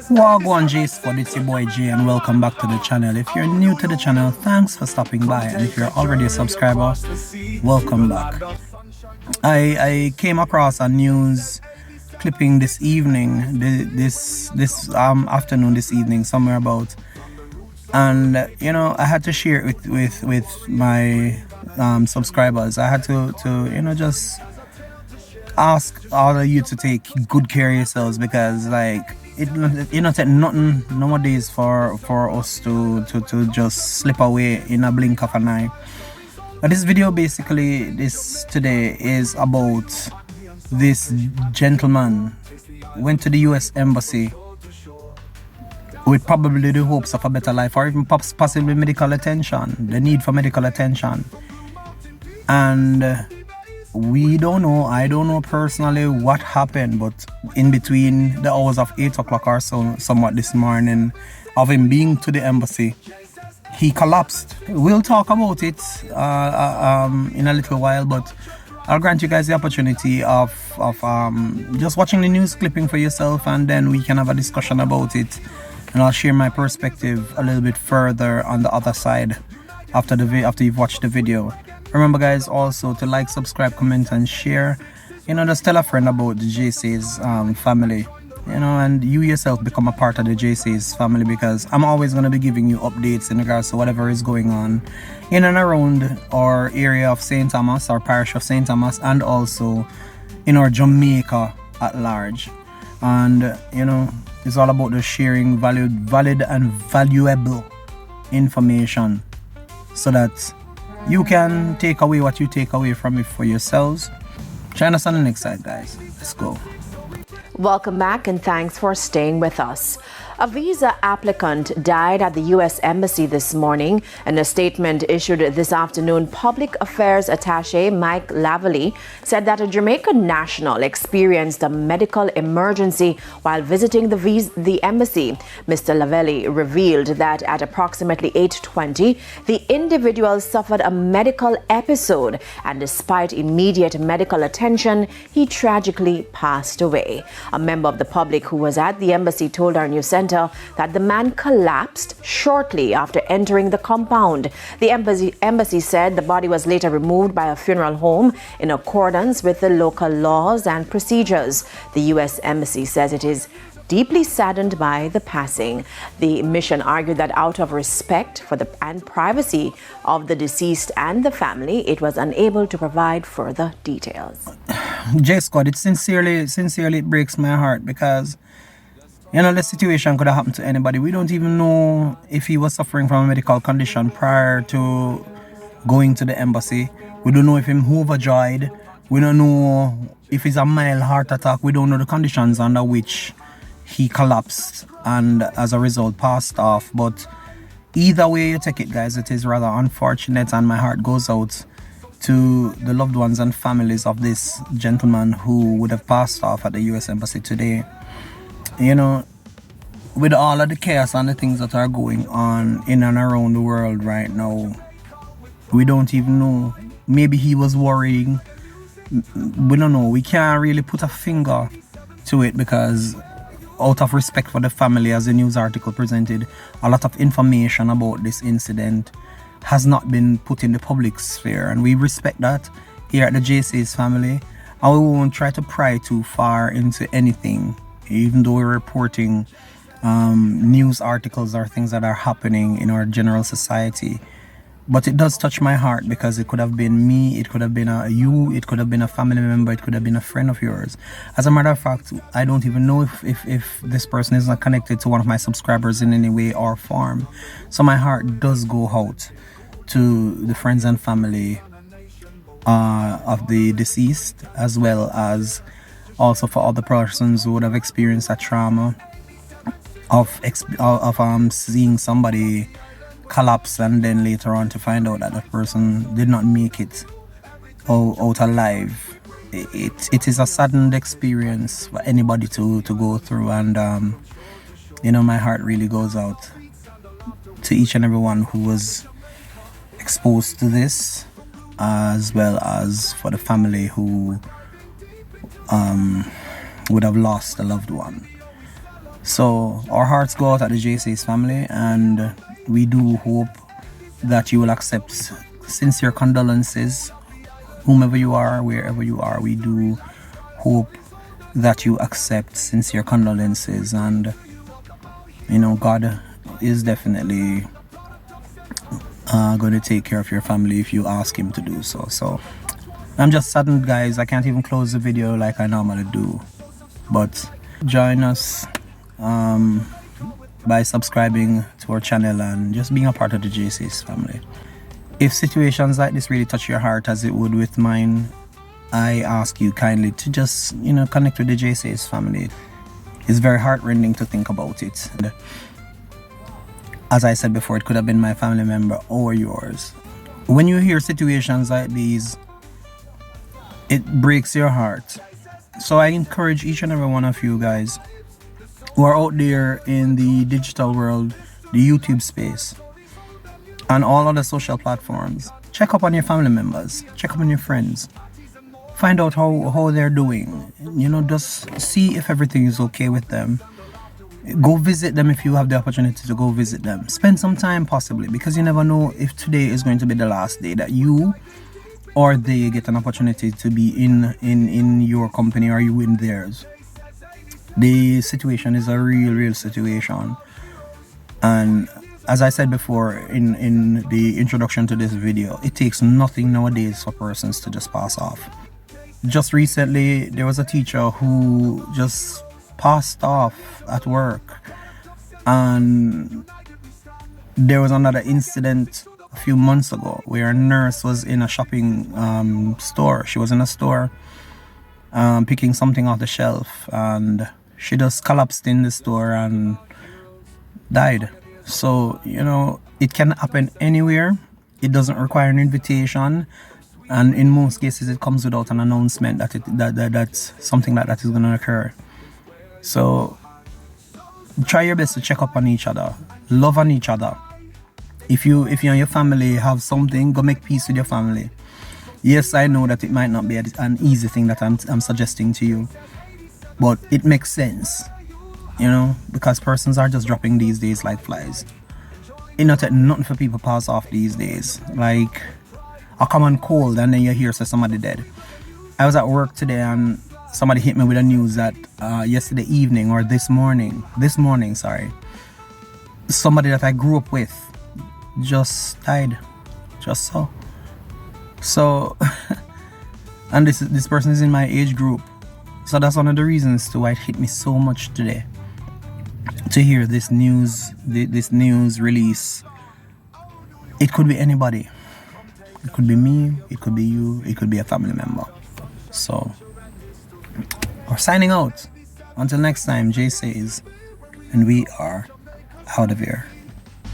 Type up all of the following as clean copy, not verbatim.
Wagwan J Spud, it's your boy Jay, and welcome back to the channel. If you're new to the channel, thanks for stopping by, and if you're already a subscriber, welcome back. I came across a news clipping this evening, this afternoon, this evening, somewhere about, and I had to share it with my subscribers. I had to just ask all of you to take good care of yourselves, because it take nothing nowadays for us to just slip away in a blink of an eye. But this video basically today is about this gentleman went to the US Embassy with probably the hopes of a better life, or even possibly medical attention, the need for medical attention. And we don't know, I don't know personally what happened, but in between the hours of 8 o'clock or so, somewhat this morning, of him being to the embassy, he collapsed. We'll talk about it in a little while, but I'll grant you guys the opportunity of just watching the news clipping for yourself, and then we can have a discussion about it, and I'll share my perspective a little bit further on the other side after you've watched the video. Remember guys, also to like, subscribe, comment and share. Just tell a friend about the JC's family, and you yourself become a part of the JC's family, because I'm always going to be giving you updates in regards to whatever is going on in and around our area of St. Thomas, our parish of St. Thomas, and also in our Jamaica at large. And it's all about the sharing valid and valuable information, so that you can take away what you take away from it for yourselves. Join us on the next side, guys. Let's go. Welcome back, and thanks for staying with us. A visa applicant died at the U.S. Embassy this morning. In a statement issued this afternoon, Public Affairs Attaché Mike Lavallee said that a Jamaican national experienced a medical emergency while visiting the embassy. Mr. Lavallee revealed that at approximately 8:20, the individual suffered a medical episode, and despite immediate medical attention, he tragically passed away. A member of the public who was at the embassy told our news center that the man collapsed shortly after entering the compound. The embassy said the body was later removed by a funeral home in accordance with the local laws and procedures. The U.S. Embassy says it is deeply saddened by the passing. The mission argued that out of respect for and privacy of the deceased and the family, it was unable to provide further details. J Scott, it sincerely breaks my heart, because the situation could have happened to anybody. We don't even know if he was suffering from a medical condition prior to going to the embassy. We don't know if him overjoyed. We don't know if it's a mild heart attack. We don't know the conditions under which he collapsed and as a result passed off. But either way you take it, guys, it is rather unfortunate, and my heart goes out to the loved ones and families of this gentleman who would have passed off at the US Embassy today. With all of the chaos and the things that are going on in and around the world right now, we don't even know. Maybe he was worrying. We don't know. We can't really put a finger to it, because out of respect for the family, as the news article presented, a lot of information about this incident has not been put in the public sphere, and we respect that here at the JC's family, and we won't try to pry too far into anything, even though we're reporting news articles or things that are happening in our general society. But it does touch my heart, because it could have been me, it could have been you, it could have been a family member, it could have been a friend of yours. As a matter of fact, I don't even know if this person is not connected to one of my subscribers in any way or form. So my heart does go out to the friends and family of the deceased, as well as also for other persons who would have experienced that trauma of seeing somebody collapse, and then later on to find out that the person did not make it out alive. It is a saddened experience for anybody to go through, and my heart really goes out to each and everyone who was exposed to this, as well as for the family who would have lost a loved one. So our hearts go out at the JC's family, and we do hope that you will accept sincere condolences, whomever you are, wherever you are. We do hope that you accept sincere condolences, and God is definitely going to take care of your family if you ask him to do so. So I'm just saddened, guys. I can't even close the video like I normally do, but join us by subscribing to our channel and just being a part of the JC's family. If situations like this really touch your heart as it would with mine, I ask you kindly to just connect with the JC's family. It's very heartrending to think about it. And as I said before, it could have been my family member or yours. When you hear situations like these, it breaks your heart. So I encourage each and every one of you guys who are out there in the digital world, the YouTube space, and all other social platforms, check up on your family members, check up on your friends, find out how they're doing. Just see if everything is okay with them. Go visit them if you have the opportunity to go visit them. Spend some time possibly, because you never know if today is going to be the last day that you or they get an opportunity to be in your company or you in theirs. The situation is a real situation, and as I said before in the introduction to this video, it takes nothing nowadays for persons to just pass off. Just recently, there was a teacher who just passed off at work, and there was another incident a few months ago where a nurse was in a shopping store. She was in a store picking something off the shelf, and she just collapsed in the store and died. So it can happen anywhere. It doesn't require an invitation, and in most cases it comes without an announcement that's something like that is going to occur. So try your best to check up on each other, love on each other. If you and your family have something, go make peace with your family. Yes, I know that it might not be an easy thing that I'm suggesting to you, but it makes sense, because persons are just dropping these days like flies. It not take nothing for people pass off these days, like a common cold, and then you hear somebody dead. I was at work today and somebody hit me with the news that yesterday evening or this morning, somebody that I grew up with just died, just so and this person is in my age group. So that's one of the reasons to why it hit me so much today to hear this news release. It could be anybody. It could be me, it could be you, it could be a family member. So we're signing out. Until next time, Jay says, and we are out of here.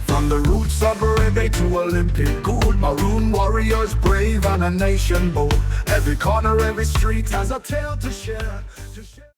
From the roots of reggae to Olympic gold, maroon warriors brave and a nation bold. Every corner, every street has a tale to share.